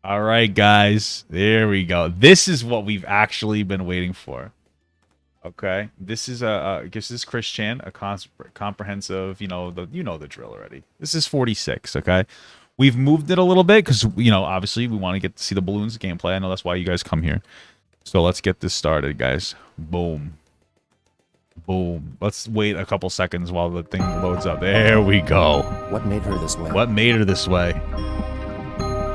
All right, guys. There we go. This is what we've actually been waiting for. Okay, this is this is Chris Chan, a comprehensive. You know the drill already. This is 46. Okay, we've moved it a little bit because obviously we want to get to see the balloons gameplay. I know that's why you guys come here. So let's get this started, guys. Boom, boom. Let's wait a couple seconds while the thing loads up. There we go. What made her this way? What made her this way?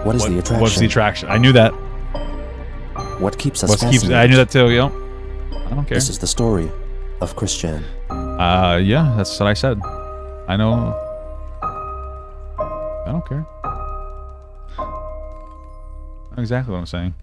What is the attraction? What's the attraction? I knew that. What keeps us fascinated? I knew that too. Yo, I don't care. This is the story of Chris Chan. Yeah, that's what I said. I know. I don't care. I know exactly what I'm saying.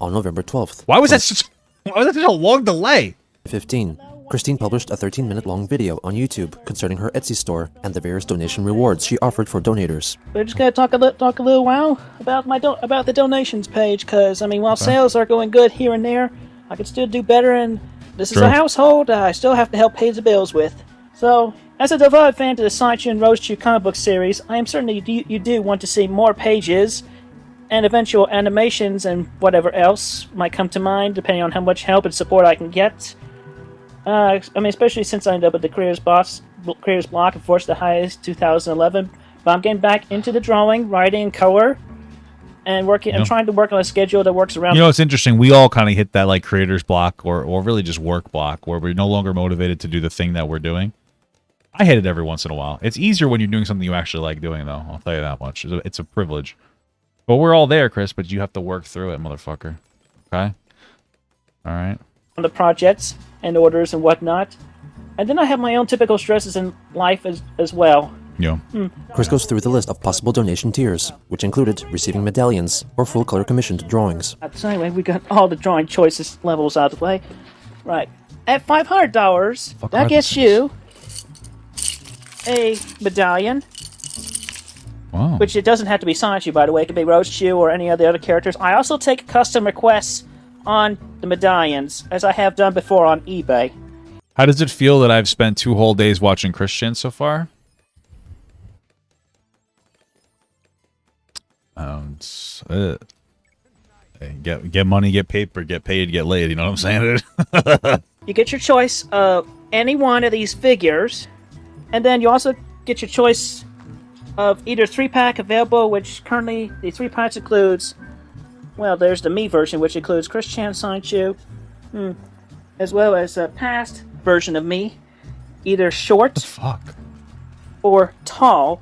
On November 12th. Why was that such a long delay? 15. Christine published a 13-minute-long video on YouTube concerning her Etsy store and the various donation rewards she offered for donators. We're just gonna talk a little while about about the donations page, because I mean, while sales are going good here and there, I could still do better, and this is a household I still have to help pay the bills with. So, as a devout fan to the Sideshow and Roast You comic book series, I am certain that you do want to see more pages and eventual animations and whatever else might come to mind, depending on how much help and support I can get. I mean, especially since I ended up at the Creators Block and forced the highest 2011. But I'm getting back into the drawing, writing, and color, and working. I'm trying to work on a schedule that works around. It's interesting. We all kind of hit that like creators block or really just work block where we're no longer motivated to do the thing that we're doing. I hit it every once in a while. It's easier when you're doing something you actually like doing, though. I'll tell you that much. It's a privilege. But we're all there, Chris. But you have to work through it, motherfucker. Okay. All right. On the projects and orders and whatnot, and then I have my own typical stresses in life as well. Yeah. Chris goes through the list of possible donation tiers, which included receiving medallions or full color commissioned drawings. So anyway, we got all the drawing choices levels out of the way. Right. At $500, that gets you a medallion. Wow. Which it doesn't have to be Sanchu, by the way. It could be Roachu or any of the other characters. I also take custom requests on the medallions, as I have done before on eBay. How does it feel that I've spent 2 whole days watching Chris Chan so far? Get money, get paper, get paid, get laid. You know what I'm saying? You get your choice of any one of these figures, and then you also get your choice of either 3-pack available, which currently the 3-packs includes, well, there's the me version, which includes Chris Chan Sanchu, as well as a past version of me, either short or tall,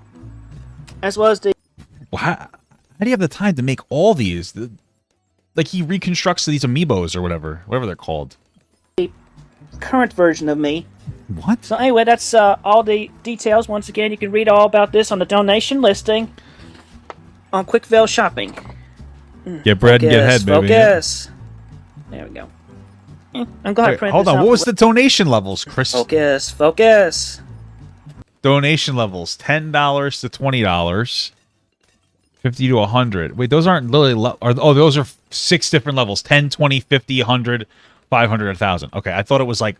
as well as the... Well, how do you have the time to make all these? Like, he reconstructs these amiibos or whatever they're called. The current version of me. What? So anyway, that's all the details. Once again, you can read all about this on the donation listing on Quickville Shopping. Get bread and get head, baby. Focus. There we go. I'm going to print hold this on. out. What was the donation levels, Chris? Focus. Donation levels: $10 to $20, 50 to 100. Wait, those aren't literally. Those are 6 different levels: 10, 20, 50, 100, 500, 1,000. Okay, I thought it was like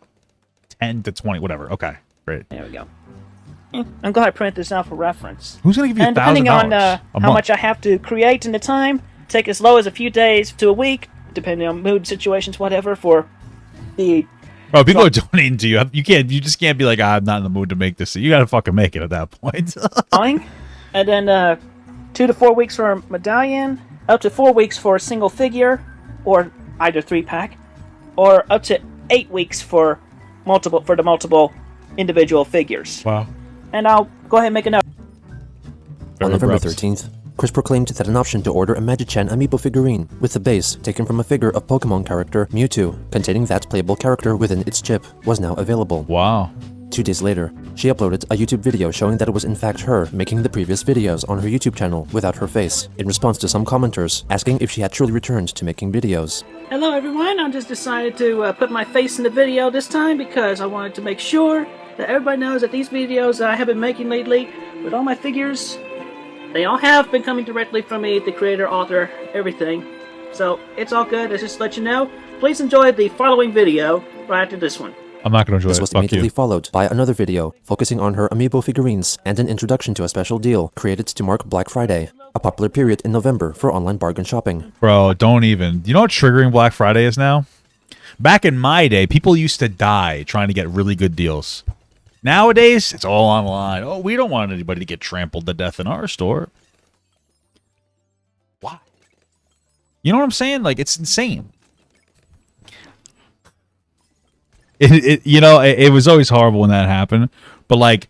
10 to 20, whatever. Okay, great. There we go. I'm going to print this out for reference. Who's going to give you $1,000? And depending on how much I have to create in the time, take as low as a few days to a week, depending on mood situations, whatever, for the... Oh, people are donating to you. You just can't be like, I'm not in the mood to make this. You got to fucking make it at that point. And then 2 to 4 weeks for a medallion, up to 4 weeks for a single figure, or either 3-pack, or up to 8 weeks for the multiple individual figures. Wow. And I'll go ahead and make a note. On November 13th, Chris proclaimed that an option to order a Magichan amiibo figurine with the base taken from a figure of Pokemon character Mewtwo, containing that playable character within its chip, was now available. Wow. 2 days later, she uploaded a YouTube video showing that it was in fact her making the previous videos on her YouTube channel without her face, in response to some commenters asking if she had truly returned to making videos. Hello everyone, I just decided to put my face in the video this time because I wanted to make sure that everybody knows that these videos that I have been making lately with all my figures, they all have been coming directly from me, the creator, author, everything. So it's all good. Let's just let you know. Please enjoy the following video right after this one. I'm not going to enjoy This it. was Fuck immediately you. followed by another video focusing on her amiibo figurines and an introduction to a special deal created to mark Black Friday, a popular period in November for online bargain shopping. Bro, don't even. You know what triggering Black Friday is now? Back in my day, people used to die trying to get really good deals. Nowadays, it's all online. Oh, we don't want anybody to get trampled to death in our store. Why? You know what I'm saying? Like, it's insane. It was always horrible when that happened. But, like,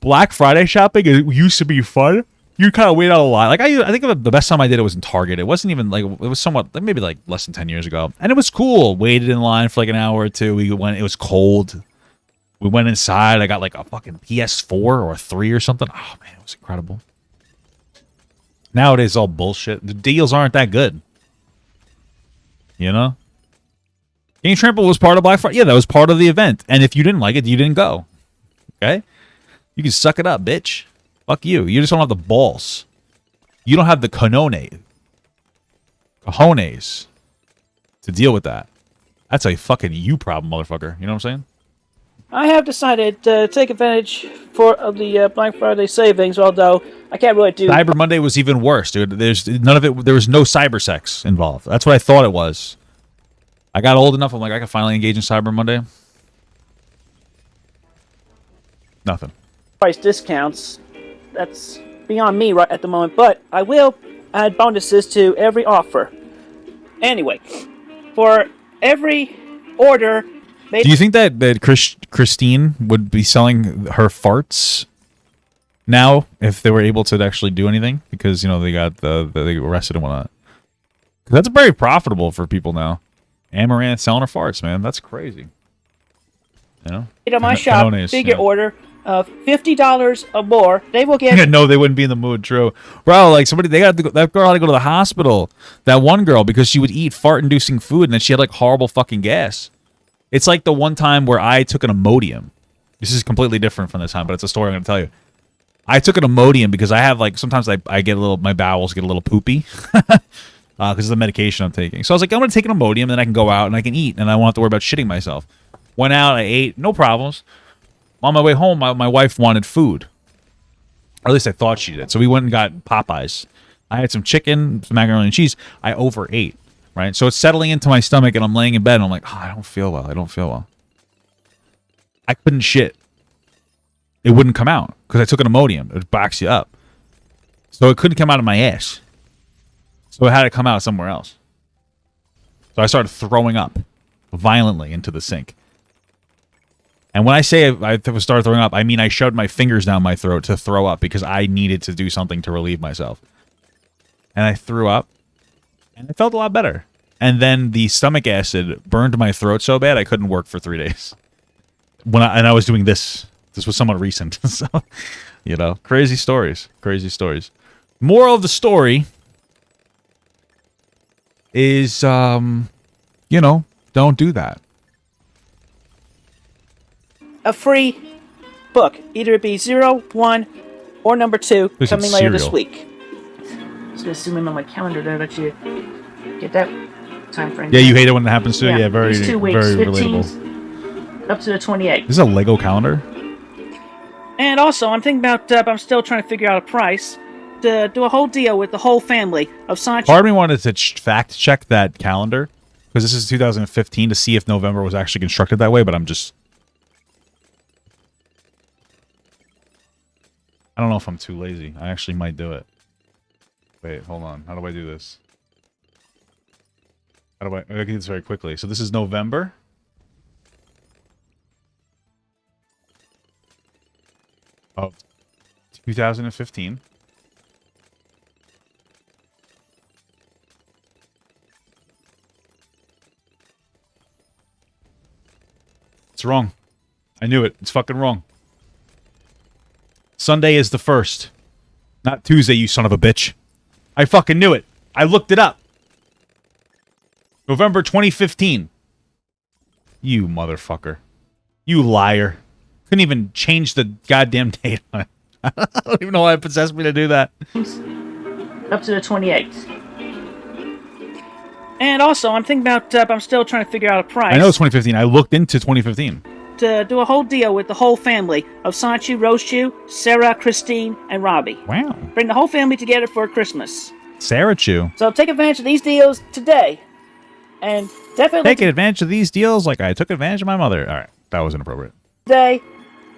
Black Friday shopping, it used to be fun. You kind of wait out a lot. Like, I think the best time I did it was in Target. It wasn't even, like, it was somewhat, maybe, like, less than 10 years ago. And it was cool. Waited in line for, like, an hour or two. It was cold. We went inside. I got, like, a fucking PS4 or a 3 or something. Oh, man, it was incredible. Nowadays, it's all bullshit. The deals aren't that good. You know? Getting trampled was part of Black Friday. Yeah, that was part of the event. And if you didn't like it, you didn't go. Okay? You can suck it up, bitch. Fuck you. You just don't have the balls. You don't have the cojones to deal with that. That's a fucking you problem, motherfucker. You know what I'm saying? I have decided to take advantage of the Black Friday savings, although I can't really do... Cyber Monday was even worse, dude. There's none of it. There was no cyber sex involved. That's what I thought it was. I got old enough. I'm like, I can finally engage in Cyber Monday. Nothing. price discounts. That's beyond me right at the moment, but I will add bonuses to every offer. Anyway, for every order made... Do you think that Christine would be selling her farts now if they were able to actually do anything? Because, you know, they got they arrested and whatnot. Because that's very profitable for people now. Amaranth selling her farts, man. That's crazy. You know? on my shop, Canones, figure yeah. order of $50 or more, they will get... No, they wouldn't be in the mood, true. Bro, like, that girl had to go to the hospital. That one girl, because she would eat fart-inducing food, and then she had, like, horrible fucking gas. It's like the one time where I took an Imodium. This is completely different from this time, but it's a story I'm going to tell you. I took an Imodium because I have, like, sometimes I get a little, my bowels get a little poopy. Because of the medication I'm taking. So I was like, I'm going to take an Imodium, then I can go out and I can eat, and I won't have to worry about shitting myself. Went out, I ate, no problems. On my way home, my wife wanted food. Or at least I thought she did. So we went and got Popeyes. I had some chicken, some macaroni and cheese. I overate, right? So it's settling into my stomach, and I'm laying in bed, and I'm like, oh, I don't feel well. I don't feel well. I couldn't shit. It wouldn't come out because I took an Imodium. It backs you up. So it couldn't come out of my ass. So it had to come out somewhere else. So I started throwing up violently into the sink. And when I say I started throwing up, I mean I shoved my fingers down my throat to throw up because I needed to do something to relieve myself. And I threw up, and it felt a lot better. And then the stomach acid burned my throat so bad I couldn't work for 3 days. And I was doing this. This was somewhat recent. So, you know, crazy stories. Crazy stories. Moral of the story is, you know, don't do that. A free book, either it be 0, 1, or number 2, This is coming later this cereal. week. Just gonna zoom in on my calendar there, let you get that time frame. Yeah, you hate it when it happens too. Yeah, very, these 2 weeks, very 15th relatable. up to the 28th. This is a Lego calendar. And also, I'm thinking about, I'm still trying to figure out a price to do a whole deal with the whole family of Sancho. Part of me wanted to fact check that calendar because this is 2015 to see if November was actually constructed that way, but I don't know if I'm too lazy. I actually might do it. Wait, hold on. How do I do this? I can do this very quickly. So this is November. Of 2015. It's wrong. I knew it. It's fucking wrong. Sunday is the 1st. Not Tuesday, you son of a bitch. I fucking knew it. I looked it up. November 2015. You motherfucker. You liar. Couldn't even change the goddamn date on it. I don't even know why it possessed me to do that. Up to the 28th. And also, I'm thinking about, I'm still trying to figure out a price. I know it's 2015. I looked into 2015. to do a whole deal with the whole family of Sonichu, Rosechu, Sarah, Christine, and Robbie. Wow. Bring the whole family together for Christmas. Sarah Chew. So take advantage of these deals today. And definitely Taking advantage of these deals like I took advantage of my mother. All right. That was inappropriate. today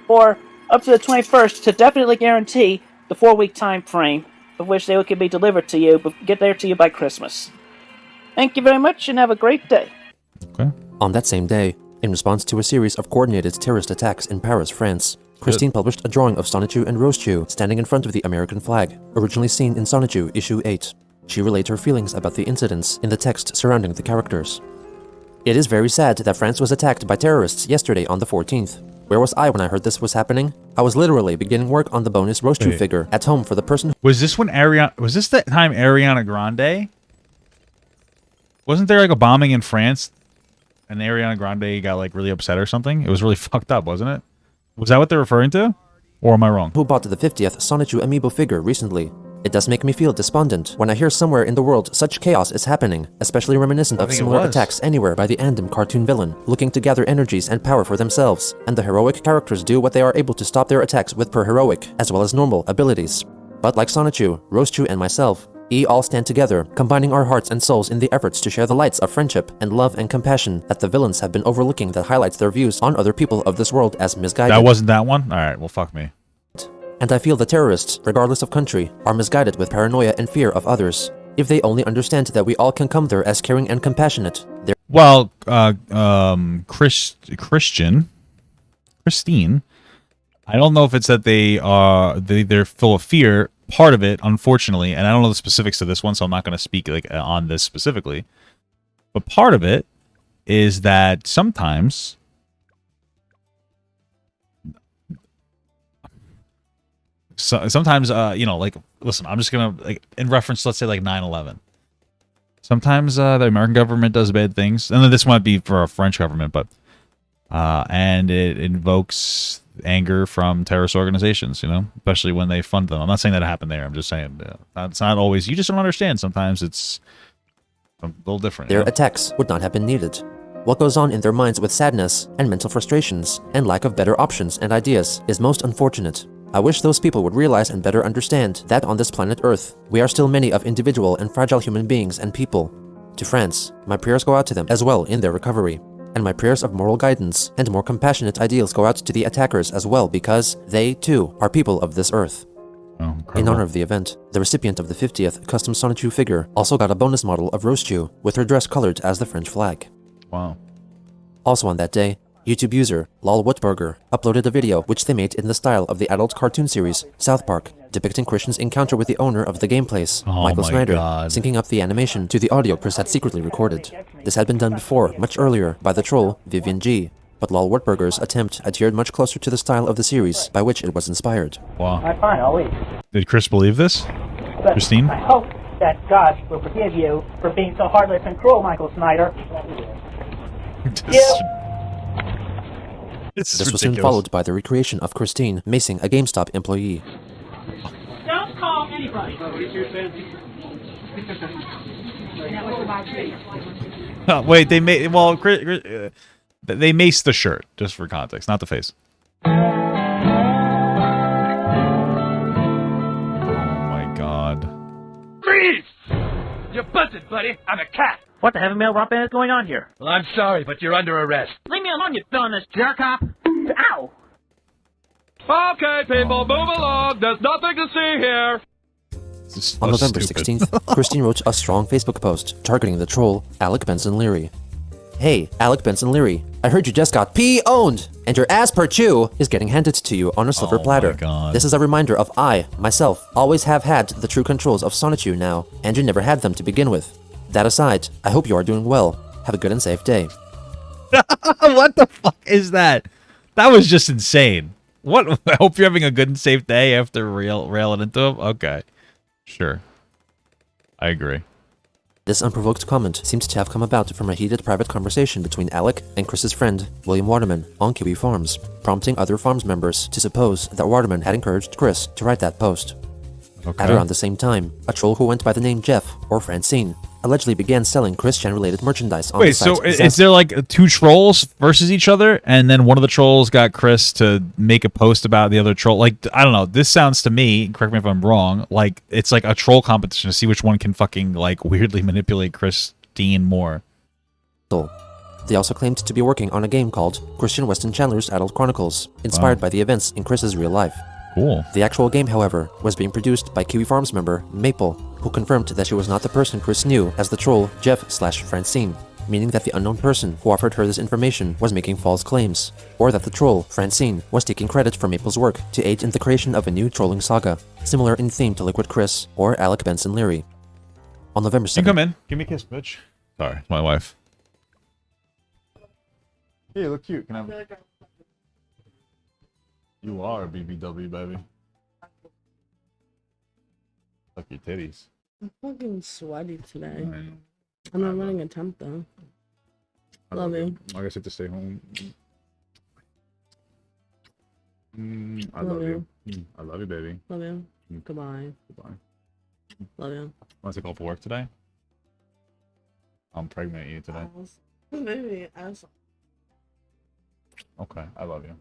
or up to the 21st to definitely guarantee the 4-week time frame of which they can be delivered to you, but get there to you by Christmas. Thank you very much and have a great day. Okay. On that same day, in response to a series of coordinated terrorist attacks in Paris, France, Christine published a drawing of Sonichu and Rosechu standing in front of the American flag, originally seen in Sonichu issue 8. She relayed her feelings about the incidents in the text surrounding the characters. It is very sad that France was attacked by terrorists yesterday on the 14th. Where was I when I heard this was happening? I was literally beginning work on the bonus Rosechu figure at home for the person Was this when was this the time Ariana Grande? Wasn't there like a bombing in France and Ariana Grande got like really upset or something? It was really fucked up, wasn't it? Was that what they're referring to? Or am I wrong? who bought the 50th Sonichu amiibo figure recently. It does make me feel despondent when I hear somewhere in the world such chaos is happening, especially reminiscent of similar attacks anywhere by the Andom cartoon villain, looking to gather energies and power for themselves, and the heroic characters do what they are able to stop their attacks with per-heroic, as well as normal, abilities. But like Sonichu, Rosechu, and myself, we all stand together, combining our hearts and souls in the efforts to share the lights of friendship and love and compassion that the villains have been overlooking that highlights their views on other people of this world as misguided. That wasn't that one? Alright, well fuck me. And I feel the terrorists, regardless of country, are misguided with paranoia and fear of others. If they only understand that we all can come there as caring and compassionate, Well, Christine, I don't know if it's that they're full of fear. Part of it, unfortunately, and I don't know the specifics of this one, so I'm not going to speak like on this specifically. But part of it is that sometimes you know, like, listen, I'm just gonna, like, in reference, let's say, like 9/11. Sometimes the American government does bad things, and then this might be for a French government, but and it invokes anger from terrorist organizations, you know, especially when they fund them. I'm not saying that it happened there. I'm just saying it's not always. You just don't understand. Sometimes it's a little different. their attacks would not have been needed. What goes on in their minds with sadness and mental frustrations and lack of better options and ideas is most unfortunate. I wish those people would realize and better understand that on this planet Earth, we are still many of individual and fragile human beings and people. To France, my prayers go out to them as well in their recovery. And my prayers of moral guidance and more compassionate ideals go out to the attackers as well because they, too, are people of this Earth. Oh, in honor of the event, the recipient of the 50th custom Sonichu figure also got a bonus model of Rosechu with her dress colored as the French flag. Wow. Also on that day, YouTube user Lol Whitburger uploaded a video which they made in the style of the adult cartoon series South Park, depicting Christian's encounter with the owner of the game place, Michael Snyder, syncing up the animation to the audio Chris had secretly recorded. This had been done before, much earlier, by the troll Vivian G, but Lol Whitburger's attempt adhered much closer to the style of the series by which it was inspired. Wow. Alright, fine, I'll leave. Did Chris believe this? But Christine? I hope that God will forgive you for being so heartless and cruel, Michael Snyder. This was soon followed by the recreation of Christine macing a GameStop employee. Don't call anybody. Wait, they made they maced the shirt, just for context, not the face. Oh my god. Freeze! You're busted, buddy. I'm a cat. What the heavy metal rock band is going on here? Well, I'm sorry, but you're under arrest. Leave me alone, you villainous jerk-off! Ow! Okay, people, move along. There's nothing to see here. On November 16th, Christine wrote a strong Facebook post targeting the troll Alec Benson Leary. Hey, Alec Benson Leary, I heard you just got P-owned, and your ass per chew is getting handed to you on a silver platter. God. This is a reminder of myself, always have had the true controls of Sonichu now, and you never had them to begin with. That aside, I hope you are doing well. Have a good and safe day. What the fuck is that? That was just insane. What? I hope you're having a good and safe day after railing into him. Okay. Sure. I agree. This unprovoked comment seems to have come about from a heated private conversation between Alec and Chris's friend, William Waterman, on Kiwi Farms, prompting other farms members to suppose that Waterman had encouraged Chris to write that post. Okay. At around the same time, a troll who went by the name Jeff, or Francine, allegedly began selling Chris Chan-related merchandise on the Wait, site. so is there like two trolls versus each other, and then one of the trolls got Chris to make a post about the other troll? Like, I don't know. This sounds to me, correct me if I'm wrong, like it's like a troll competition to see which one can fucking like weirdly manipulate Christine more. They also claimed to be working on a game called Christian Weston Chandler's Adult Chronicles, inspired by the events in Chris's real life. Cool. The actual game, however, was being produced by Kiwi Farms member Maple, who confirmed that she was not the person Chris knew as the troll Jeff/Francine, meaning that the unknown person who offered her this information was making false claims, or that the troll, Francine, was taking credit for Maple's work to aid in the creation of a new trolling saga, similar in theme to Liquid Chris or Alec Benson Leary. On November 2nd... You come in. Give me a kiss, bitch. Sorry, it's my wife. Hey, you look cute. Can I have... You are a BBW, baby. Look your titties. I'm fucking sweaty today. I'm not running a temp though. Love you. I guess I have to stay home. I love you. I love you, baby. Love you. Goodbye. Goodbye. Love you. Want to call for work today? I'm pregnant you today. Maybe. Okay, I love you.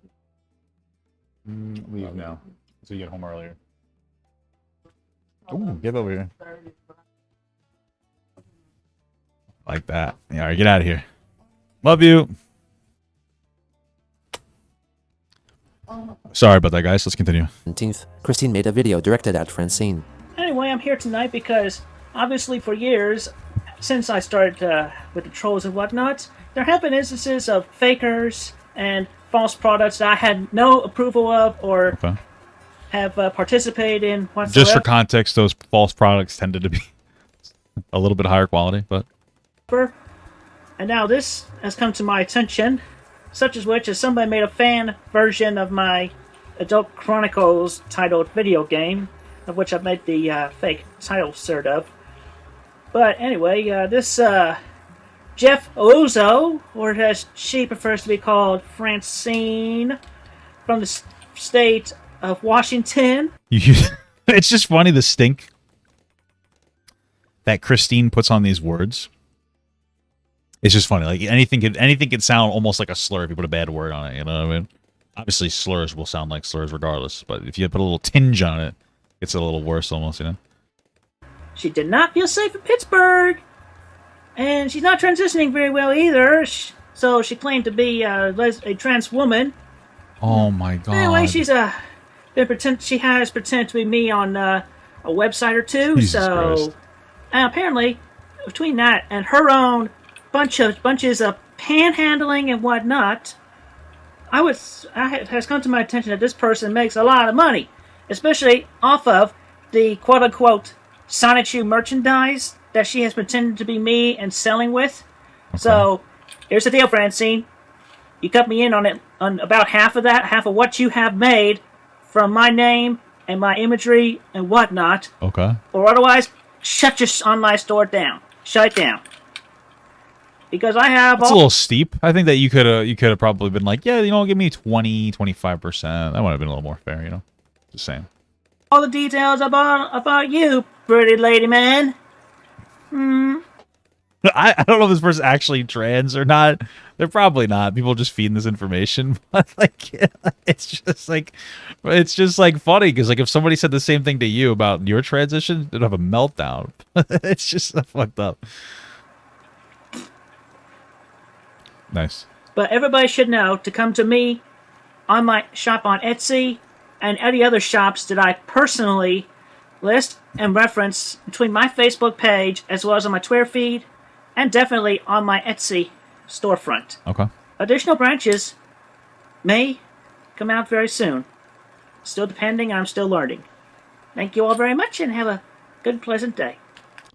Leave now, so you get home earlier. Ooh, get over here. Like that. Yeah, all right, get out of here. Love you. Sorry about that, guys. Let's continue. 17th, Christine made a video directed at Francine. Anyway, I'm here tonight because, obviously for years, since I started with the trolls and whatnot, there have been instances of fakers and false products that I had no approval of or have participated in whatsoever. Just for context, those false products tended to be a little bit higher quality, but... And now this has come to my attention, such as which as somebody made a fan version of my Adult Chronicles titled video game, of which I made the fake title sort of. But anyway, this Jeff Ozo, or as she prefers to be called, Francine, from the state of Washington. It's just funny the stink that Christine puts on these words. It's just funny. Like anything could sound almost like a slur if you put a bad word on it. You know what I mean? Obviously, slurs will sound like slurs regardless, but if you put a little tinge on it, it's a little worse almost. You know? She did not feel safe in Pittsburgh, and she's not transitioning very well either. So she claimed to be a trans woman. Oh my god! Anyway, she has pretended to be me on a website or two. Jesus Christ. Apparently, between that and her own bunches of panhandling and whatnot, it has come to my attention that this person makes a lot of money, especially off of the quote-unquote Sonic Shoe merchandise that she has pretended to be me and selling with. Okay. So, here's the deal, Francine. You cut me in on it, on about half of that, half of what you have made from my name and my imagery and whatnot. Okay. Or otherwise, shut your online store down. Shut it down. Because I have It's a little steep. I think that you could have probably been like, yeah, you know, give me 25%. That would have been a little more fair, you know. Just saying. All the details about you, pretty lady man. I don't know if this person's actually trans or not. They're probably not. People just feeding this information. But like, it's just like funny because like if somebody said the same thing to you about your transition, they'd have a meltdown. It's just so fucked up. Nice. But everybody should know to come to me on my shop on Etsy and any other shops that I personally list and reference between my Facebook page as well as on my Twitter feed and definitely on my Etsy storefront. Okay. Additional branches may come out very soon. Still depending, I'm still learning. Thank you all very much and have a good, pleasant day.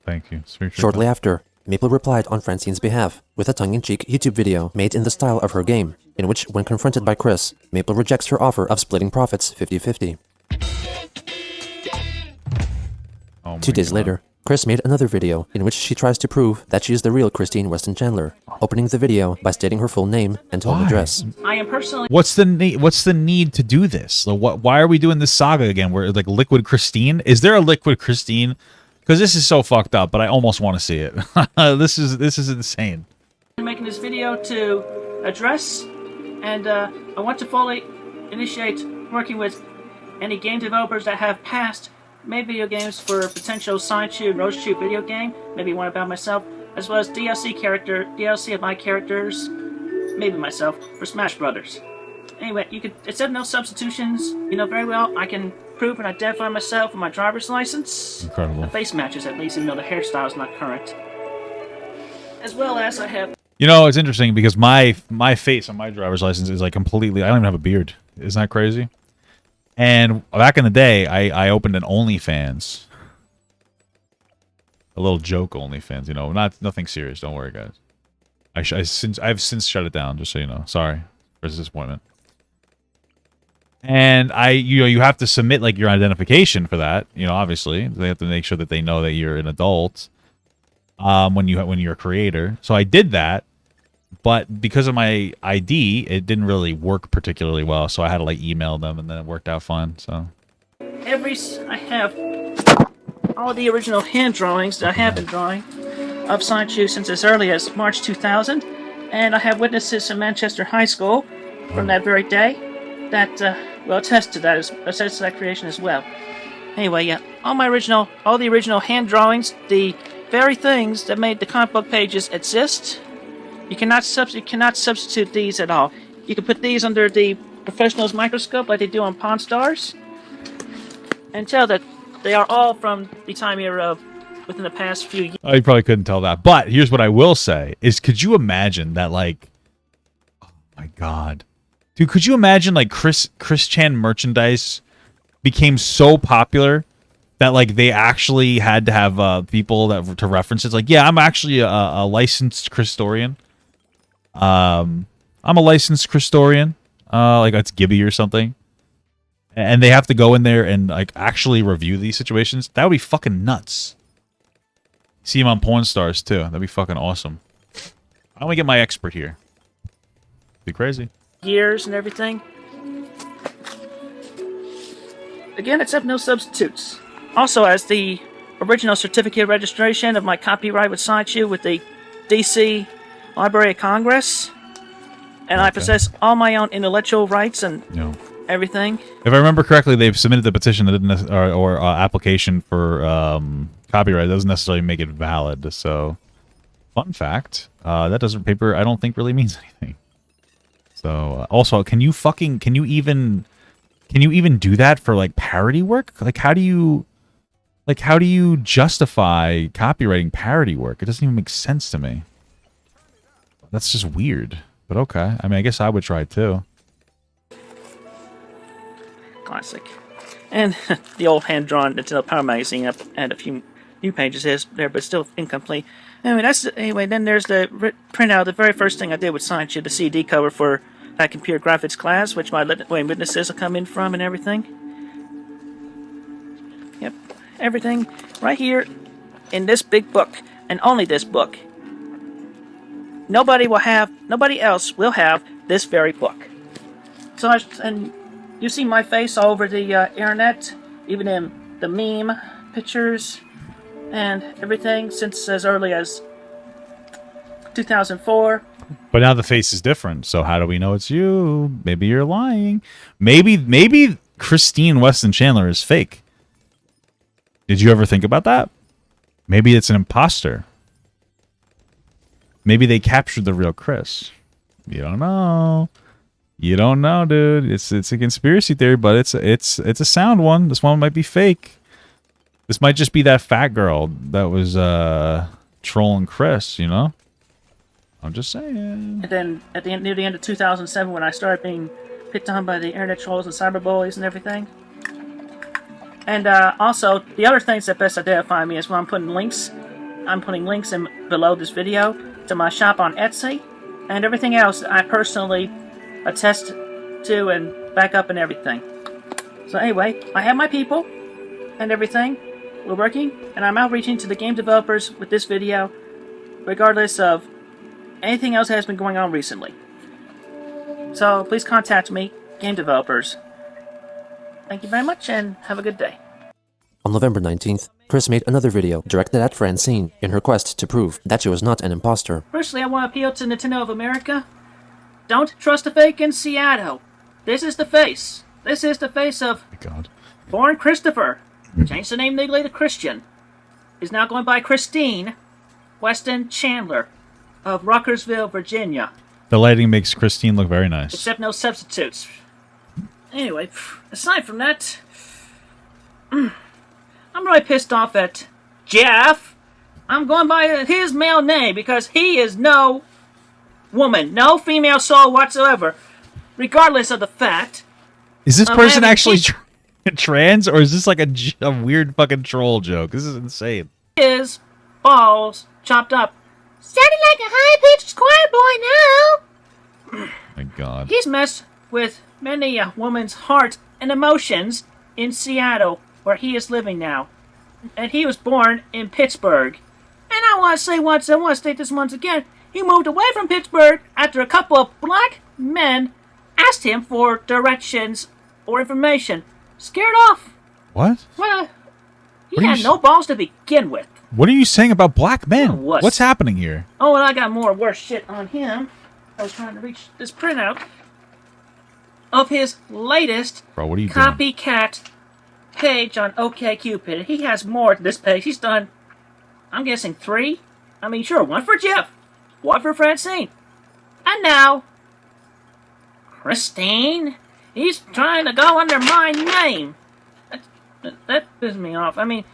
Thank you. Shortly after, Maple replied on Francine's behalf with a tongue-in-cheek YouTube video made in the style of her game, in which, when confronted by Chris, Maple rejects her offer of splitting profits 50-50. 2 days later, Chris made another video in which she tries to prove that she is the real Christine Weston Chandler, opening the video by stating her full name and home address. I am personally... What's the need to do this? Why are we doing this saga again? Where like Liquid Christine? Is there a Liquid Christine Because this is so fucked up, but I almost want to see it. This is insane. I'm making this video to address, and I want to fully initiate working with any game developers that have passed made video games for potential SideChute and RoseChute video game, maybe one about myself, as well as DLC of my characters, maybe myself, for Smash Brothers. Anyway, it said no substitutions. You know very well I can prove and identify myself with my driver's license. Incredible. The face matches at least, even though the hairstyle is not current. As well as I have... You know, it's interesting because my face on my driver's license is like completely... I don't even have a beard. Isn't that crazy? And back in the day, I opened an OnlyFans. A little joke OnlyFans, you know. Nothing serious. Don't worry, guys. I've since shut it down, just so you know. Sorry for this disappointment. And you have to submit like your identification for that. You know, obviously they have to make sure that they know that you're an adult. When you're a creator, so I did that, but because of my ID, it didn't really work particularly well. So I had to like email them, and then it worked out fine. So I have all the original hand drawings that I have been drawing of SideChute since as early as March 2000, and I have witnesses from Manchester High School from that very day that will attest to that creation as well. Anyway, yeah, all the original hand drawings, the very things that made the comic book pages exist. You cannot substitute these at all. You can put these under the professional's microscope like they do on Pawn Stars, and tell that they are all from the time era of within the past few years. I probably couldn't tell that. But here's what I will say: is could you imagine that? Like, oh my god, dude, could you imagine like Chris Chan merchandise became so popular that like they actually had to have people to reference it. Like, yeah, I'm actually a licensed Christorian. I'm a licensed Christorian. Like it's Gibby or something. And they have to go in there and like actually review these situations. That would be fucking nuts. See him on Porn Stars too. That'd be fucking awesome. I want to get my expert here. Be crazy. Years and everything. Again, accept no substitutes. Also, as the original certificate of registration of my copyright with SideChute with the DC Library of Congress, and I possess all my own intellectual rights and everything. If I remember correctly, they've submitted the petition that didn't or application for copyright. That doesn't necessarily make it valid. So, fun fact, that doesn't paper I don't think really means anything. So, also, can you even do that for like parody work? Like, how do you justify copywriting parody work? It doesn't even make sense to me. That's just weird. But okay. I mean, I guess I would try too. Classic. And the old hand-drawn Nintendo Power magazine up and a few new pages is there, but still incomplete. Anyway, then there's the printout. The very first thing I did with SideChute, the CD cover for that computer graphics class, which my witnesses will come in from and everything. Yep. Everything right here in this big book, and only this book. Nobody else will have this very book. So, and you see my face all over the internet, even in the meme pictures and everything since as early as 2004. But now the face is different, so how do we know it's you? Maybe you're lying. Maybe Christine Weston Chandler is fake. Did you ever think about that? Maybe it's an imposter. Maybe they captured the real Chris. You don't know. You don't know, dude. It's a conspiracy theory, but it's a sound one. This one might be fake. This might just be that fat girl that was trolling Chris, you know? I'm just saying. And then near the end of 2007, when I started being picked on by the internet trolls and cyberbullies and everything. And also, the other things that best identify me is when I'm putting links. I'm putting links in below this video to my shop on Etsy and everything else I personally attest to and back up and everything. So anyway, I have my people and everything. We're working, and I'm outreaching to the game developers with this video, regardless of anything else that has been going on recently. So please contact me, game developers. Thank you very much, and have a good day. On November 19th, Chris made another video directed at Francine in her quest to prove that she was not an imposter. Firstly, I want to appeal to Nintendo of America. Don't trust a fake in Seattle. This is the face. This is the face of God. born Christopher. Changed the name legally to Christian. Is now going by Christine Weston Chandler of Ruckersville, Virginia. The lighting makes Christine look very nice. Except no substitutes. Anyway, aside from that, I'm really pissed off at Jeff. I'm going by his male name because he is no woman, no female soul whatsoever, regardless of the fact. Is this I'm person having actually kids- trans, or is this like a weird fucking troll joke? This is insane. His balls chopped up. Sounding like a high-pitched choir boy now. My God. He's messed with many a woman's heart and emotions in Seattle, where he is living now. And he was born in Pittsburgh. And I want to state this once again. He moved away from Pittsburgh after a couple of black men asked him for directions or information. Scared off. What? Well, he What are had you no balls to begin with. What are you saying about black men? What? What's happening here? Oh, and I got more worse shit on him. I was trying to reach this printout of his latest Bro, what are you doing? copycat page on OkCupid. He has more to this page. He's done, I'm guessing 3? I mean, sure, 1 for Jeff, 1 for Francine. And now, Christine. He's trying to go under my name. That pisses me off. I mean,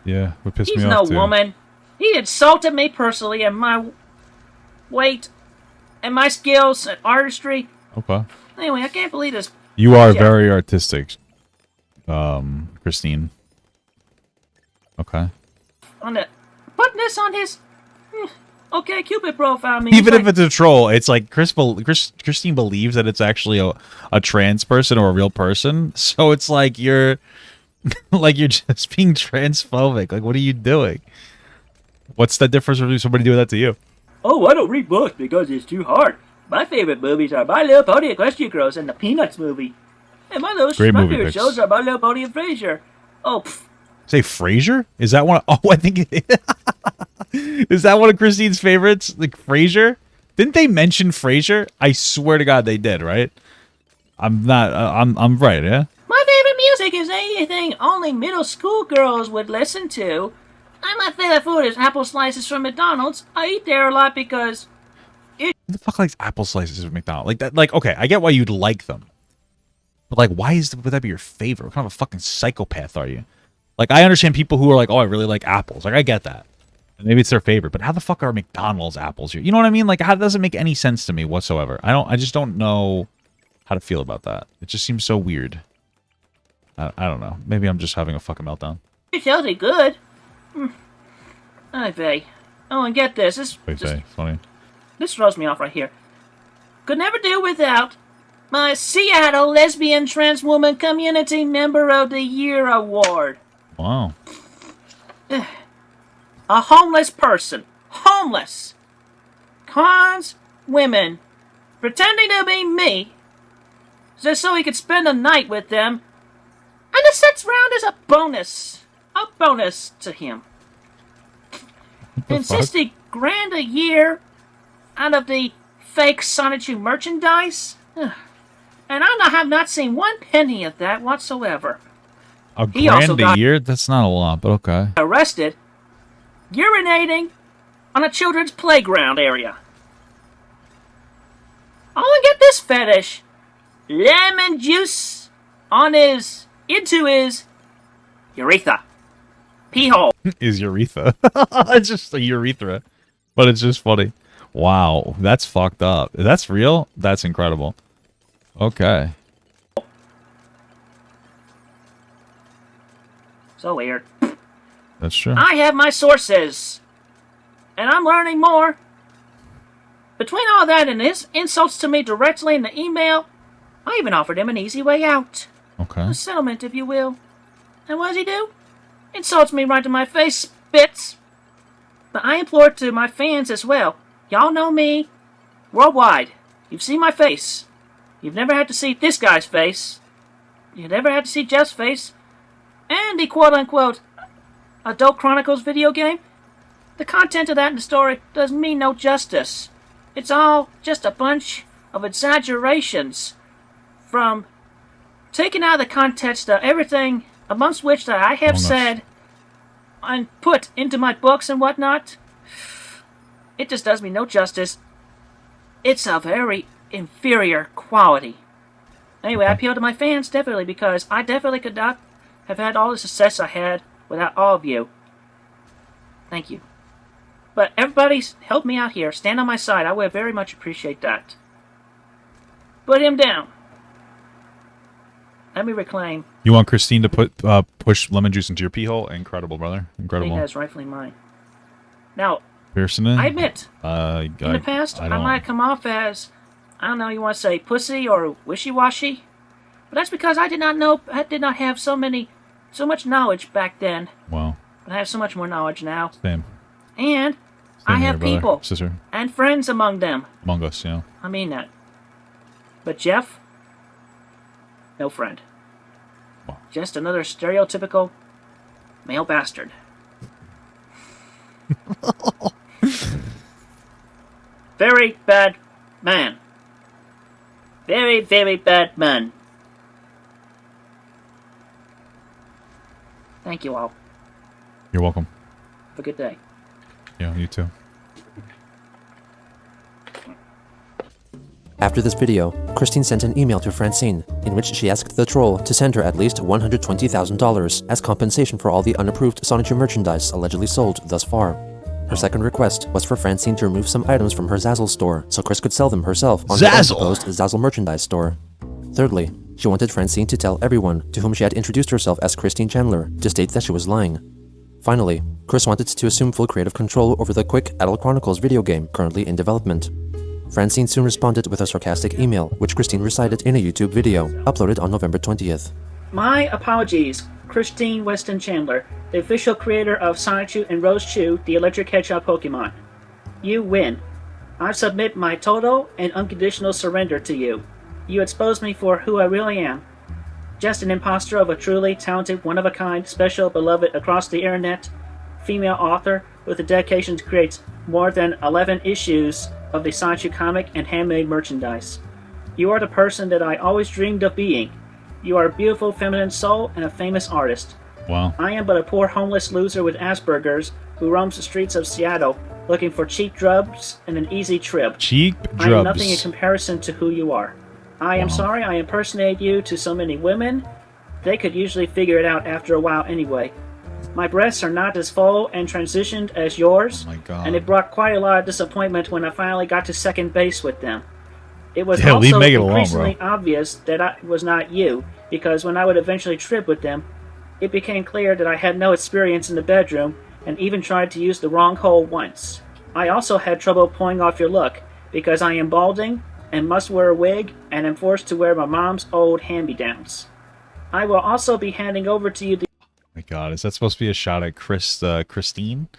Yeah, what pissed he's me no off too. woman. He insulted me personally and my weight and my skills at artistry. Okay. Anyway, I can't believe this. You are Yeah. very artistic, Christine. Okay. On the putting this on his OkCupid profile. I mean, Even he's if like, it's a troll, it's like Christine believes that it's actually a trans person or a real person. So it's like you're like you're just being transphobic. Like, what are you doing? What's the difference between somebody doing that to you? oh, I don't read books because it's too hard. My favorite movies are My Little Pony and Equestria Girls and the Peanuts movie. And my Great movie favorite picks. shows are My Little Pony and Frasier. Oh, Say Frasier? Is that one? Oh, I think is that one of Christine's favorites? Like Frasier? Didn't they mention Frasier? I swear to God, they did. Right? I'm not. I'm right. Yeah. my favorite music is anything only middle school girls would listen to. And my favorite food is apple slices from McDonald's. I eat there a lot because Who the fuck likes apple slices at McDonald's? Like that? Like, okay, I get why you'd like them, but like, would that be your favorite? What kind of a fucking psychopath are you? Like, I understand people who are like, oh, I really like apples. Like, I get that. And maybe it's their favorite, but how the fuck are McDonald's apples here? You know what I mean? Like, how doesn't make any sense to me whatsoever. I just don't know how to feel about that. It just seems so weird. I don't know. Maybe I'm just having a fucking meltdown. it's healthy good. Ay vey. Oh, and get this. Wait, say, funny. This throws me off right here. Could never do without my Seattle Lesbian Trans Woman Community Member of the Year award. Wow. A homeless person. Homeless. Cons women. Pretending to be me. Just so he could spend a night with them. And the sex round is a bonus. A bonus to him. The And fuck? $60,000 a year out of the fake Sonichu merchandise. And have not seen one penny of that whatsoever. A He also grand a got- year? That's not a lot, but okay. Arrested, urinating on a children's playground area. Oh, and get this fetish. Lemon juice into his urethra. Pee hole. Is urethra. It's just a urethra. But it's just funny. Wow, that's fucked up. If that's real, that's incredible. Okay. So weird. That's true. I have my sources. And I'm learning more. Between all that and his insults to me directly in the email, I even offered him an easy way out. Okay. A settlement, if you will. And what does he do? Insults me right to my face, spits. But I implore to my fans as well. Y'all know me. Worldwide. You've seen my face. You've never had to see this guy's face. You've never had to see Jeff's face. And the quote-unquote Adult Chronicles video game, the content of that in the story does me no justice. It's all just a bunch of exaggerations from taken out of the context of everything amongst which that I have said and put into my books and whatnot. It just does me no justice. It's a very inferior quality. Anyway, I appeal to my fans, definitely, because I definitely could not have had all the success I had without all of you. Thank you. But everybody's helped me out here. Stand on my side. I would very much appreciate that. Put him down. Let me reclaim. You want Christine to push lemon juice into your pee hole? Incredible, brother. Incredible. That's rightfully mine. Now, Pearson, I admit, in the past, I might come off as, I don't know, you want to say pussy or wishy-washy? But that's because I did not have so much knowledge back then. Wow. But I have so much more knowledge now. Same. And I have brother, people sister. And friends among them. Among us, yeah. I mean that. But Jeff, no friend. Wow. Just another stereotypical male bastard. Very bad man. Very, very bad man. Thank you all. You're welcome. Have a good day. Yeah, you too. After this video, Christine sent an email to Francine, in which she asked the troll to send her at least $120,000 as compensation for all the unapproved Sonichu merchandise allegedly sold thus far. Her second request was for Francine to remove some items from her Zazzle store, so Chris could sell them herself on her own proposed Zazzle merchandise store. Thirdly, she wanted Francine to tell everyone to whom she had introduced herself as Christine Chandler to state that she was lying. Finally, Chris wanted to assume full creative control over the quick Adult Chronicles video game currently in development. Francine soon responded with a sarcastic email, which Christine recited in a YouTube video, uploaded on November 20th. My apologies, Christine Weston Chandler, the official creator of Sonichu and Rose Chew, the electric hedgehog Pokemon. You win. I submit my total and unconditional surrender to you. You expose me for who I really am. Just an imposter of a truly talented, one-of-a-kind, special, beloved across the internet, female author with a dedication to create more than 11 issues of the Sonichu comic and handmade merchandise. You are the person that I always dreamed of being. You are a beautiful feminine soul and a famous artist. Wow. I am but a poor homeless loser with Asperger's who roams the streets of Seattle looking for cheap drugs and an easy trip. Cheap drugs. I am nothing in comparison to who you are. I am sorry I impersonate you to so many women. They could usually figure it out after a while anyway. My breasts are not as full and transitioned as yours, oh my God. And it brought quite a lot of disappointment when I finally got to second base with them. It was also increasingly obvious that I was not you, because when I would eventually trip with them, it became clear that I had no experience in the bedroom and even tried to use the wrong hole once. I also had trouble pulling off your look, because I am balding and must wear a wig and am forced to wear my mom's old hand-me-downs. I will also be handing over to you the my God, is that supposed to be a shot at Christine?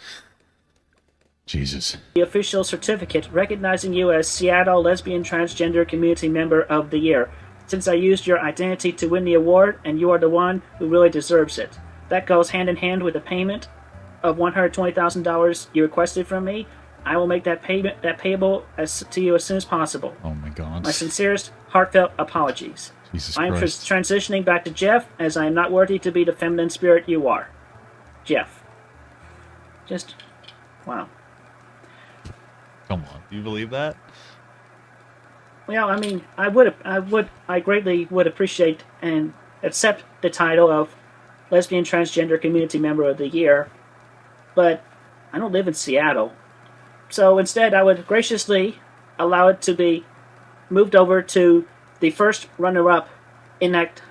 Jesus. The official certificate recognizing you as Seattle Lesbian Transgender Community Member of the Year, since I used your identity to win the award and you are the one who really deserves it. That goes hand in hand with the payment of $120,000 you requested from me. I will make that payable to you as soon as possible. Oh my God. My sincerest, heartfelt apologies. Jesus I am Christ. transitioning back to Jeff, as I am not worthy to be the feminine spirit you are. Jeff. Just, wow. Come on, do you believe that? Well, I mean, I greatly would appreciate and accept the title of Lesbian Transgender Community Member of the Year, but I don't live in Seattle. So instead, I would graciously allow it to be moved over to the first runner-up in that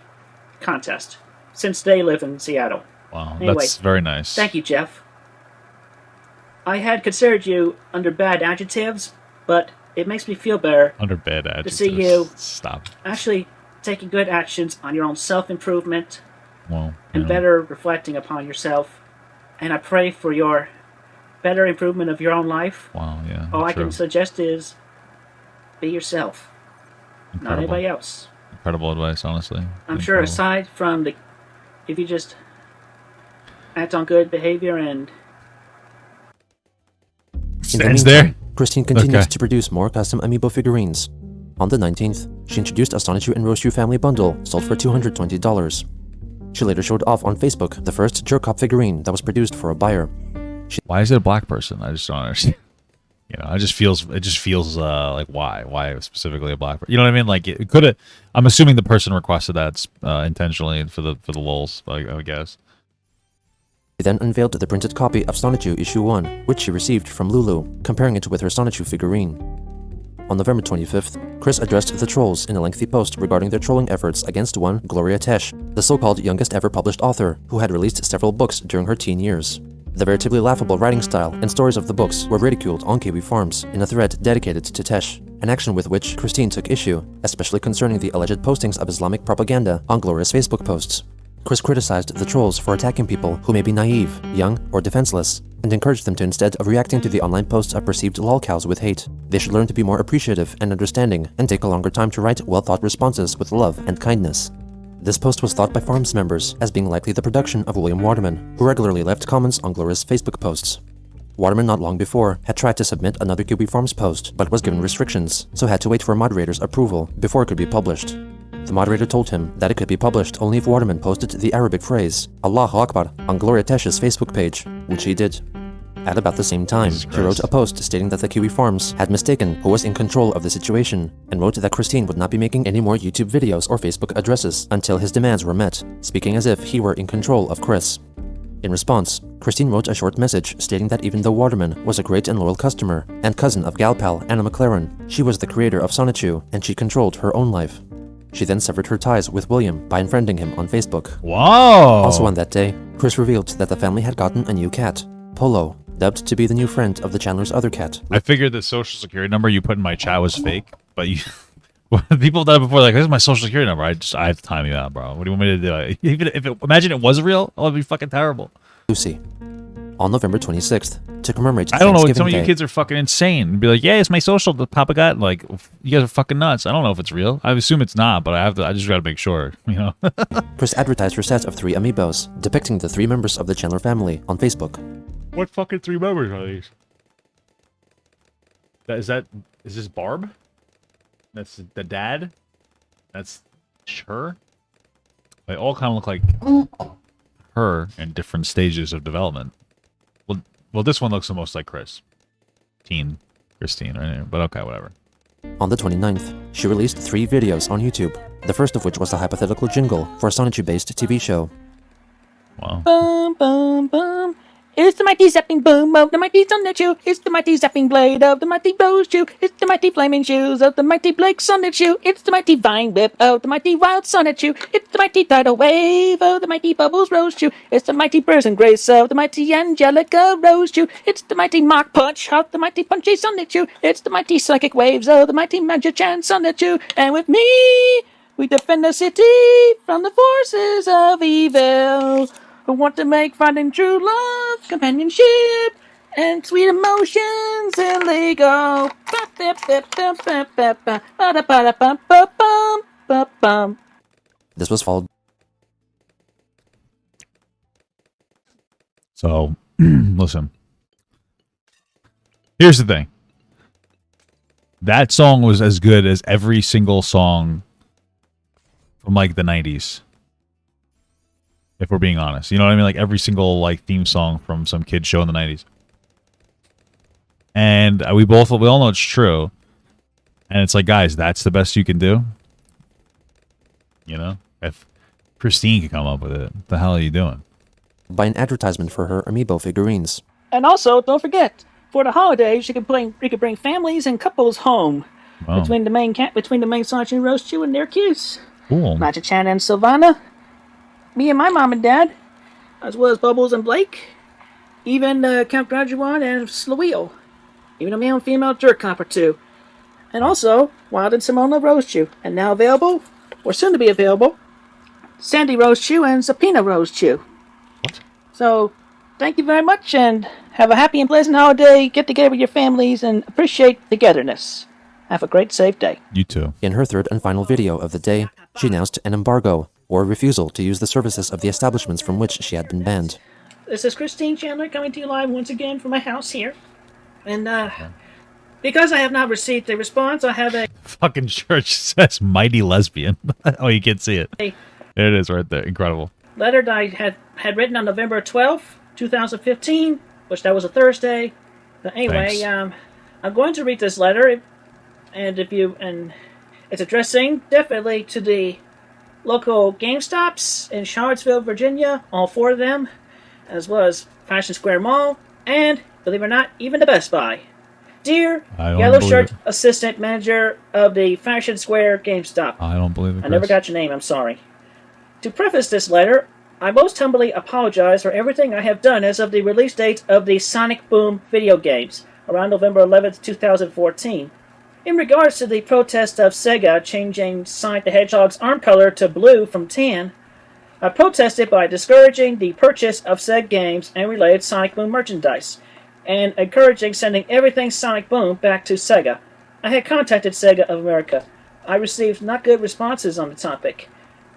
contest, since they live in Seattle. Wow, anyway, that's very nice. Thank you, Jeff. I had considered you under bad adjectives, but it makes me feel better under bad adjectives. To see you stop actually taking good actions on your own self-improvement and yeah. better reflecting upon yourself. And I pray for your better improvement of your own life. Wow, yeah. All I can suggest is be yourself. Incredible. Not anybody else. Incredible advice, honestly. I'm sure aside from if you just act on good behavior and... In the meantime, Christine continues to produce more custom amiibo figurines. On the 19th, she introduced a Sonichu and Roshu family bundle sold for $220. She later showed off on Facebook the first Jerkop figurine that was produced for a buyer. Why is it a black person? I just don't understand. You know, it just feels like why specifically a black person? You know what I mean? Like it could have. I'm assuming the person requested that intentionally for the lulz, I guess. She then unveiled the printed copy of Sonichu issue 1, which she received from Lulu, comparing it with her Sonichu figurine. On November 25th, Chris addressed the trolls in a lengthy post regarding their trolling efforts against one Gloria Tesh, the so-called youngest ever published author, who had released several books during her teen years. The veritably laughable writing style and stories of the books were ridiculed on Kiwi Farms in a thread dedicated to Tesh, an action with which Christine took issue, especially concerning the alleged postings of Islamic propaganda on Gloria's Facebook posts. Chris criticized the trolls for attacking people who may be naive, young, or defenseless, and encouraged them to, instead of reacting to the online posts of perceived lolcows with hate, they should learn to be more appreciative and understanding and take a longer time to write well-thought responses with love and kindness. This post was thought by forums members as being likely the production of William Waterman, who regularly left comments on Gloria's Facebook posts. Waterman not long before had tried to submit another Kiwi Farms post, but was given restrictions, so had to wait for a moderator's approval before it could be published. The moderator told him that it could be published only if Waterman posted the Arabic phrase, Allahu Akbar, on Gloria Tesh's Facebook page, which he did. At about the same time, he wrote a post stating that the Kiwi Farms had mistaken who was in control of the situation, and wrote that Christine would not be making any more YouTube videos or Facebook addresses until his demands were met, speaking as if he were in control of Chris. In response, Christine wrote a short message stating that even though Waterman was a great and loyal customer, and cousin of gal pal Anna McLaren, she was the creator of Sonichu, and she controlled her own life. She then severed her ties with William by unfriending him on Facebook. Wow! Also on that day, Chris revealed that the family had gotten a new cat, Polo, dubbed to be the new friend of the Chandler's other cat. I figured the social security number you put in my chat was fake, but you people have done it before. Like, this is my social security number. I have to time you out, bro. What do you want me to do? Even if imagine it was real, oh, it'd be fucking terrible. Lucy. On November 26th, to commemorate I don't know. Thanksgiving Some of Day, you kids are fucking insane. And be like, yeah, it's my social that Papa got. Like, you guys are fucking nuts. I don't know if it's real. I assume it's not, but I just gotta make sure. You know. Chris advertised her set of 3 amiibos, depicting the 3 members of the Chandler family on Facebook. What fucking 3 members are these? Is this Barb? That's the dad? That's her? They all kind of look like her in different stages of development. Well, this one looks the most like Christine, right? But okay, whatever. On the 29th, she released 3 videos on YouTube, the first of which was a hypothetical jingle for a Sonichu-based TV show. Wow. Boom, boom, boom. It's the mighty zapping boom of the mighty Sonichu. It's the mighty zapping blade of the mighty Roshu. It's the mighty flaming shoes of the mighty Blake Sonichu. It's the mighty vine whip of the mighty wild Sonichu. It's the mighty tidal wave of the mighty Bubbles Roshu. It's the mighty person grace of the mighty Angelica Roshu. It's the mighty mock punch of the mighty punchy Sonichu. It's the mighty psychic waves of the mighty Magichan Sonichu. And with me, we defend the city from the forces of evil, who want to make finding true love, companionship, and sweet emotions illegal. This was followed. So, listen. Here's the thing. That song was as good as every single song from, like, the 90s. If we're being honest. You know what I mean? Like, every single, like, theme song from some kid show in the 90s. And we all know it's true. And it's like, guys, that's the best you can do? You know? If Christine can come up with it, what the hell are you doing? By an advertisement for her amiibo figurines. And also, don't forget, for the holidays, you could bring families and couples home. Wow. Between the main Sonichu and Roshu and their kids. Cool. Magichan and Sylvana. Me and my mom and dad, as well as Bubbles and Blake, even Count Graduan and Slueel, even a male and female jerk cop or 2, and also Wild and Simona Rosechew, and now available, or soon to be available, Sandy Rosechew and Sapina Rosechew. What? So, thank you very much, and have a happy and pleasant holiday, get together with your families, and appreciate togetherness. Have a great, safe day. You too. In her 3rd and final video of the day, she announced an embargo, or refusal to use the services of the establishments from which she had been banned. This is Christine Chandler coming to you live once again from my house here. And, because I have not received a response, I have a Fucking church says mighty lesbian. Oh, you can't see it. There it is right there. Incredible. letter that I had written on November 12th, 2015, which that was a Thursday. But anyway, Thanks. I'm going to read this letter, and it's addressing definitely to the local GameStops in Charlottesville, Virginia, all 4 of them, as well as Fashion Square Mall, and, believe it or not, even the Best Buy. Dear I don't Yellow believe Shirt it. Assistant Manager of the Fashion Square GameStop. I don't believe it. I never got your name, I'm sorry. To preface this letter, I most humbly apologize for everything I have done as of the release date of the Sonic Boom video games, around November 11th, 2014. In regards to the protest of Sega changing Sonic the Hedgehog's arm color to blue from tan, I protested by discouraging the purchase of said games and related Sonic Boom merchandise, and encouraging sending everything Sonic Boom back to Sega. I had contacted Sega of America. I received not good responses on the topic.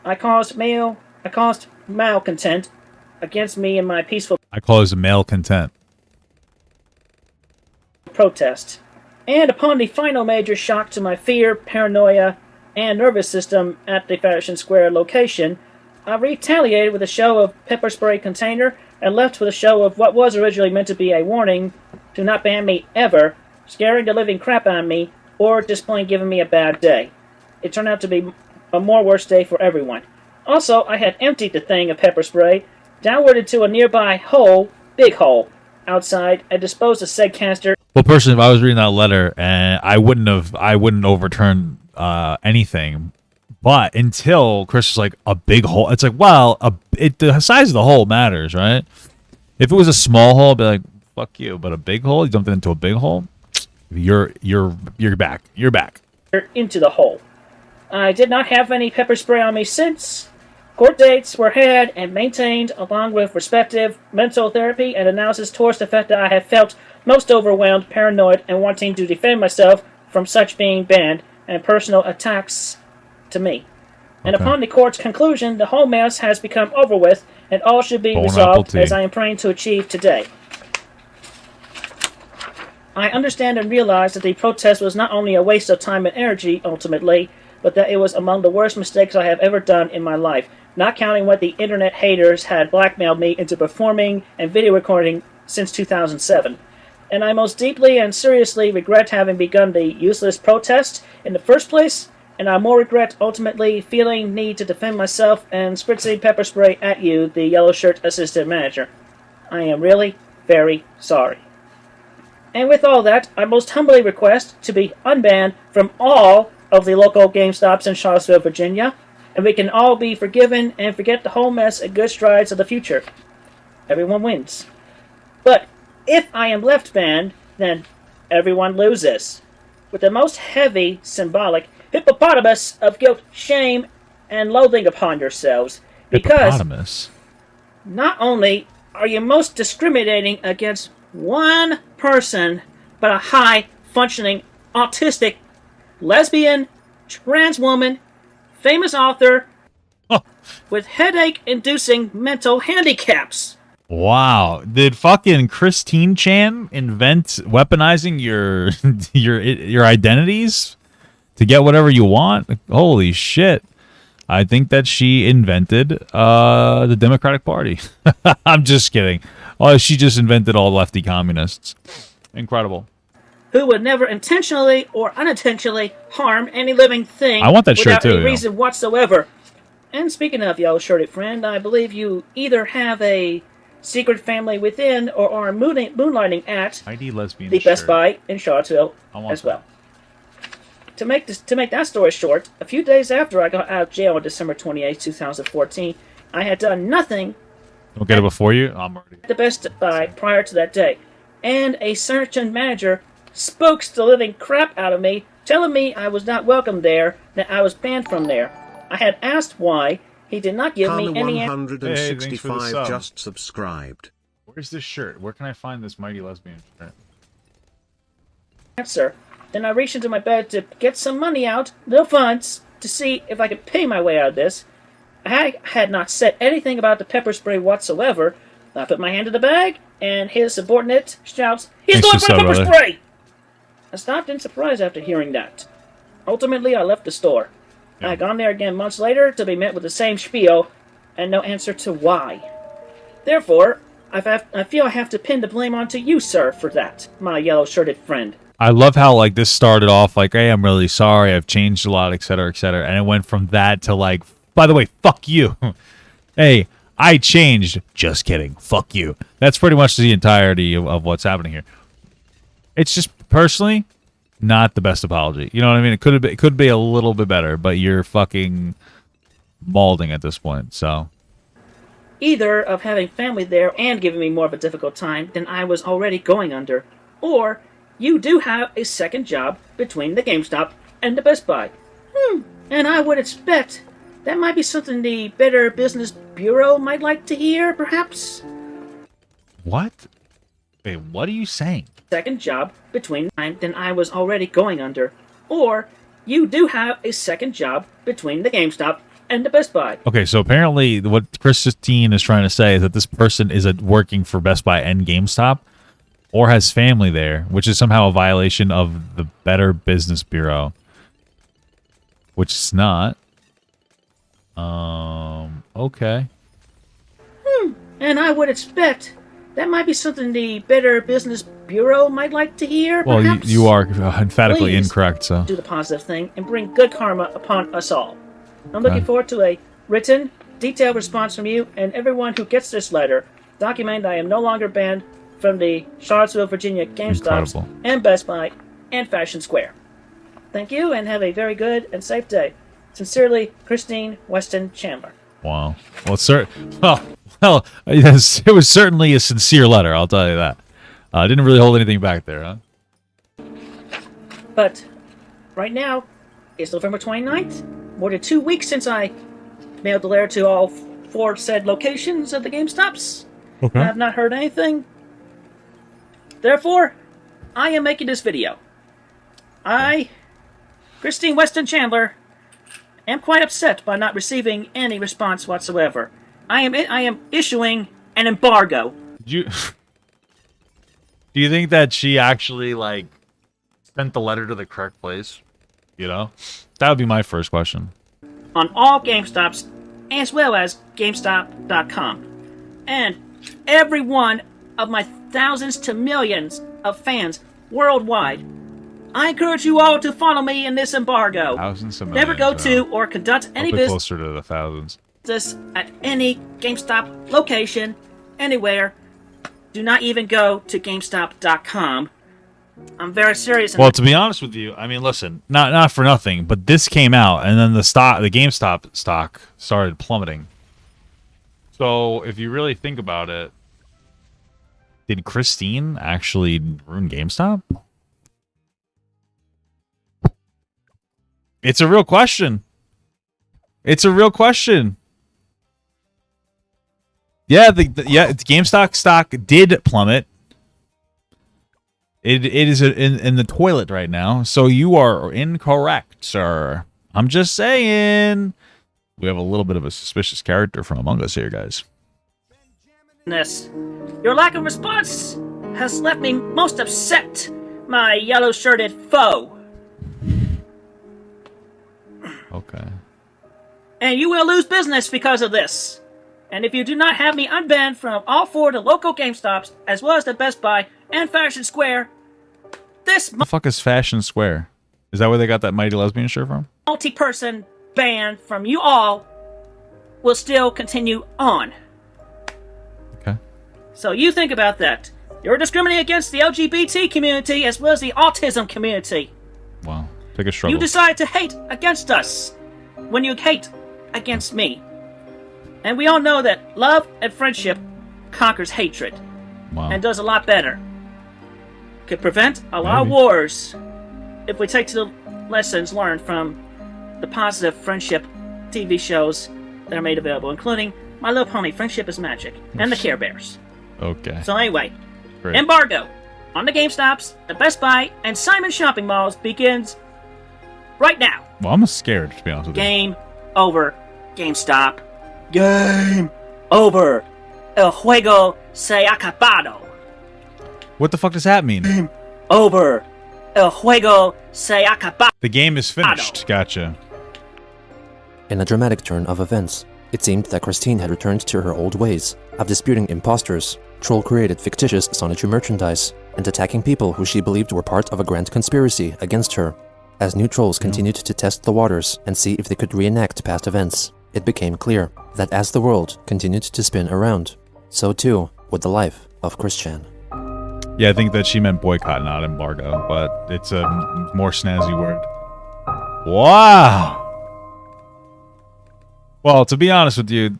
I caused malcontent against me in my peaceful I call this male content. protest. And upon the final major shock to my fear, paranoia, and nervous system at the Fashion Square location, I retaliated with a show of pepper spray container and left with a show of what was originally meant to be a warning to not ban me ever, scaring the living crap out of me, or at this point giving me a bad day. It turned out to be a more worse day for everyone. Also, I had emptied the thing of pepper spray, downward into a nearby hole, big hole, outside, and disposed of said canister. Well, personally, if I was reading that letter, and I wouldn't overturn anything. But until Chris was like a big hole, it's like, well, the size of the hole matters, right? If it was a small hole, I'd be like, fuck you. But a big hole, you dumped it into a big hole, you're back. You're back. Into the hole. I did not have any pepper spray on me since. Court dates were had and maintained, along with respective mental therapy and analysis towards the fact that I have felt most overwhelmed, paranoid, and wanting to defend myself from such being banned and personal attacks to me. And upon the court's conclusion, the whole mess has become over with, and all should be resolved as I am praying to achieve today. I understand and realize that the protest was not only a waste of time and energy, ultimately, but that it was among the worst mistakes I have ever done in my life, not counting what the internet haters had blackmailed me into performing and video recording since 2007. And I most deeply and seriously regret having begun the useless protest in the first place, and I more regret ultimately feeling need to defend myself and spritzing pepper spray at you, the Yellow Shirt Assistant Manager. I am really very sorry. And with all that, I most humbly request to be unbanned from all of the local GameStops in Charlottesville, Virginia, and we can all be forgiven and forget the whole mess at good strides of the future. Everyone wins. But if I am left banned, then everyone loses. With the most heavy, symbolic hippopotamus of guilt, shame, and loathing upon yourselves. Because not only are you most discriminating against one person, but a high-functioning, autistic, lesbian, trans woman, famous author, with headache-inducing mental handicaps. Wow. Did fucking Christine Chan invent weaponizing your your identities to get whatever you want? Holy shit. I think that she invented the Democratic Party. I'm just kidding. Oh, she just invented all lefty communists. Incredible. Who would never intentionally or unintentionally harm any living thing I want that shirt without too, any reason whatsoever. And speaking of yellow-shirted friend, I believe you either have a secret family within or are moonlighting at ID lesbian the Best Buy in Charlottesville as well. To make that story short, a few days after I got out of jail on December 28, 2014, I had done nothing. Don't get it before you? I'm already at the Best Buy prior to that day. And a certain manager spoke the living crap out of me, telling me I was not welcome there, that I was banned from there. I had asked why. He did not give me any answer. 165 just subscribed. Where's this shirt? Where can I find this mighty lesbian shirt? Answer. Then I reached into my bed to get some money out, little funds, to see if I could pay my way out of this. I had not said anything about the pepper spray whatsoever, I put my hand in the bag, and his subordinate shouts, "He's Thanks going for for the the pepper brother. spray!" I stopped in surprise after hearing that. Ultimately, I left the store. I had gone there again months later to be met with the same spiel, and no answer to why. Therefore, I feel I have to pin the blame onto you, sir, for that, my yellow-shirted friend. I love how like this started off like, hey, I'm really sorry, I've changed a lot, etc., etc., and it went from that to like, by the way, fuck you. Hey, I changed. Just kidding. Fuck you. That's pretty much the entirety of what's happening here. It's just personally not the best apology. You know what I mean? It could be a little bit better, but you're fucking balding at this point. So Either of having family there and giving me more of a difficult time than I was already going under, or you do have a second job between the GameStop and the Best Buy. And I would expect that might be something the Better Business Bureau might like to hear, perhaps? what? Wait, what are you saying? Second job between time than I was already going under, or you do have a second job between the GameStop and the Best Buy. Okay, so apparently what Christine is trying to say is that this person is working for Best Buy and GameStop or has family there, which is somehow a violation of the Better Business Bureau, which it's not. Okay. And I would expect that might be something the Better Business Bureau might like to hear, Well, perhaps? you are emphatically Please incorrect, so. do the positive thing and bring good karma upon us all. I'm looking forward to a written, detailed response from you and everyone who gets this letter, documenting I am no longer banned from the Charlottesville, Virginia GameStops Incredible. and Best Buy and Fashion Square. Thank you and have a very good and safe day. Sincerely, Christine Weston Chandler. Wow. Well, yes, it was certainly a sincere letter, I'll tell you that. I didn't really hold anything back there, huh? But right now, it's November 29th. More than 2 weeks since I mailed the letter to all 4 said locations of the GameStops. Okay. I have not heard anything. Therefore, I am making this video. I, Christine Weston Chandler, am quite upset by not receiving any response whatsoever. I am issuing an embargo. Do you think that she actually, like, sent the letter to the correct place? You know? That would be my first question. On all GameStops, as well as GameStop.com. And every one of my thousands to millions of fans worldwide. I encourage you all to follow me in this embargo. Thousands of Never millions, go to or conduct any bit business closer to the thousands. at any GameStop location, anywhere. Do not even go to GameStop.com. I'm very serious. Well, to be honest with you, I mean, listen, not for nothing, but this came out, and then the GameStop stock started plummeting. So, if you really think about it, did Christine actually ruin GameStop? It's a real question. It's a real question. Yeah, the GameStop stock did plummet. It is in the toilet right now, so you are incorrect, sir. I'm just saying. We have a little bit of a suspicious character from among us here, guys. Your lack of response has left me most upset, my yellow-shirted foe. Okay. And you will lose business because of this. And if you do not have me unbanned from all 4 of the local GameStops, as well as the Best Buy and Fashion Square, this The fuck is Fashion Square? Is that where they got that Mighty Lesbian shirt from? multi-person ban from you all will still continue on. Okay. So you think about that. You're discriminating against the LGBT community as well as the autism community. Wow. Take a struggle. You decide to hate against us when you hate against me. And we all know that love and friendship conquers hatred Wow. and does a lot better. Could prevent a lot of Maybe. wars if we take the lessons learned from the positive friendship TV shows that are made available, including My Little Pony, Friendship is Magic, and the Care Bears. Okay. So anyway, Great. embargo on the GameStops, the Best Buy, and Simon shopping malls begins right now. Well, I'm scared, to be honest with you. Game over, GameStop. Game over. El juego se ha acabado. What the fuck does that mean? Over. El juego se ha acabado. The game is finished. Gotcha. In a dramatic turn of events, it seemed that Christine had returned to her old ways of disputing imposters, troll-created fictitious Sonichu merchandise, and attacking people who she believed were part of a grand conspiracy against her. As new trolls continued to test the waters and see if they could reenact past events, it became clear that as the world continued to spin around, so too would the life of Chris-chan. Yeah, I think that she meant boycott, not embargo, but it's a more snazzy word. Wow! Well, to be honest with you,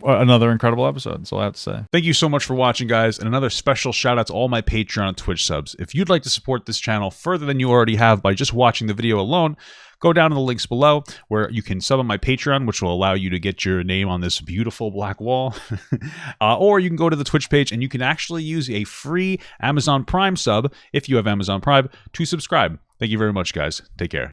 another incredible episode, that's all I have to say. Thank you so much for watching, guys, and another special shout out to all my Patreon and Twitch subs. If you'd like to support this channel further than you already have by just watching the video alone, go down to the links below where you can sub on my Patreon, which will allow you to get your name on this beautiful black wall. Or you can go to the Twitch page and you can actually use a free Amazon Prime sub, if you have Amazon Prime, to subscribe. Thank you very much, guys. Take care.